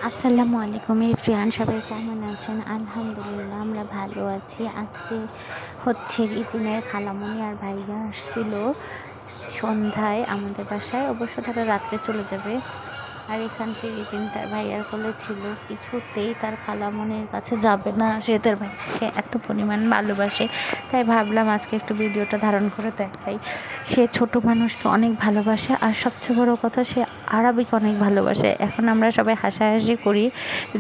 আসসালামু আলাইকুম এভরিওয়ান, সবাই কেমন আছেন? আলহামদুলিল্লাহ আমরা ভালো আছি। আজকে হচ্ছে রিতিনের খালামণি আর ভাইয়া আসছিল সন্ধ্যায় আমাদের বাসায়। অবশ্য তারা রাত্রে চলে যাবে। আর এখানটি রিজিন তার ভাইয়ার কোলে ছিল, কিছুতেই তার খালামণির কাছে যাবে না। সে তার ভাইয়াকে এত পরিমাণ ভালোবাসে, তাই ভাবলাম আজকে একটু ভিডিওটা ধারণ করে দেখাই। সে ছোট মানুষকে অনেক ভালোবাসে, আর সবচেয়ে বড় কথা সে আরবিকে অনেক ভালোবাসে। এখন আমরা সবাই হাসাহাসি করি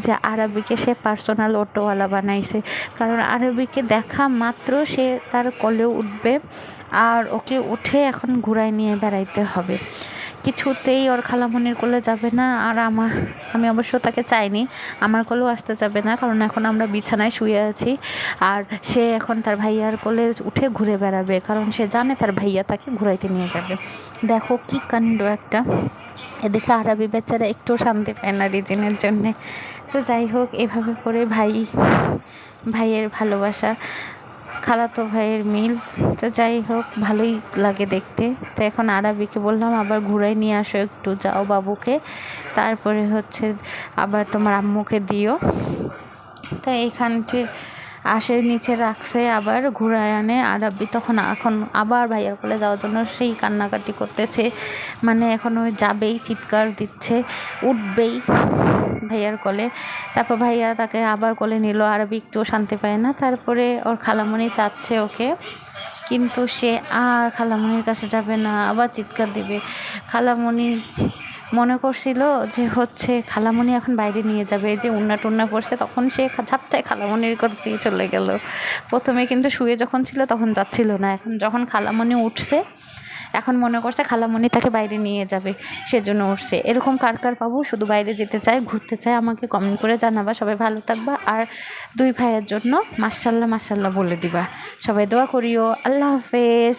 যে আরবিকে সে পার্সোনাল অটোওয়ালা বানাইছে, কারণ আরবিকে দেখা মাত্র সে তার কোলে উঠবে, আর ওকে উঠে এখন ঘুরায় নিয়ে বেড়াইতে হবে। কিছুতেই ওর খালামণির কোলে যাবে না। আর আমি অবশ্য তাকে চাইনি, আমার কোলেও আসতে যাবে না, কারণ এখন আমরা বিছানায় শুয়ে আছি। আর সে এখন তার ভাইয়ার কোলে উঠে ঘুরে বেড়াবে, কারণ সে জানে তার ভাইয়া তাকে ঘুরাইতে নিয়ে যাবে। দেখো কি কাণ্ড একটা! এদিকে আরবি বেচারা একটু শান্তি পায় না রিজিনের জন্যে। তো যাই হোক, এভাবে করে ভাইয়ের ভালোবাসা, খালাতো ভাইয়ের মিল। তো যাই হোক, ভালোই লাগে দেখতে। তো এখন আরবিকে বললাম আবার ঘুরাই নিয়ে আসো, একটু যাও বাবুকে, তারপরে হচ্ছে আবার তোমার আম্মুকে দিও। তো এইখানটি নিচে রাখছে, আবার ঘুরায় আনে। আরবি তখন এখন আবার ভাইয়ার কোলে যাওয়ার জন্য সেই কান্নাকাটি করতেছে, মানে এখন ওই যাবেই, চিৎকার দিচ্ছে, উঠবেই ভাইয়ার কোলে। তারপর ভাইয়া তাকে আবার কোলে নিল। আরবি একটুও শান্তি পায় না। তারপরে ওর খালামণি চাচ্ছে ওকে, কিন্তু সে আর খালামণির কাছে যাবে না, আবার চিৎকার দিবে। খালামণি মনে করছিল যে হচ্ছে খালামণি এখন বাইরে নিয়ে যাবে, যে উন্না টুন্না পড়ছে, তখন সে ঝাপটায় খালামণির কাছে দিয়ে চলে গেল। প্রথমে কিন্তু শুয়ে যখন ছিল তখন যাচ্ছিল না, এখন যখন খালামণি উঠছে এখন মনে করছে খালামণি তাকে বাইরে নিয়ে যাবে, সেজন্য উঠছে। এরকম কার কার পাবো শুধু বাইরে যেতে চায়, ঘুরতে চায়, আমাকে কমেন্ট করে জানাবা। সবাই ভালো থাকবা, আর দুই ভাইয়ের জন্য মাশাল্লাহ মাশাল্লাহ বলে দিবা। সবাই দোয়া করিও। আল্লাহ হাফেজ।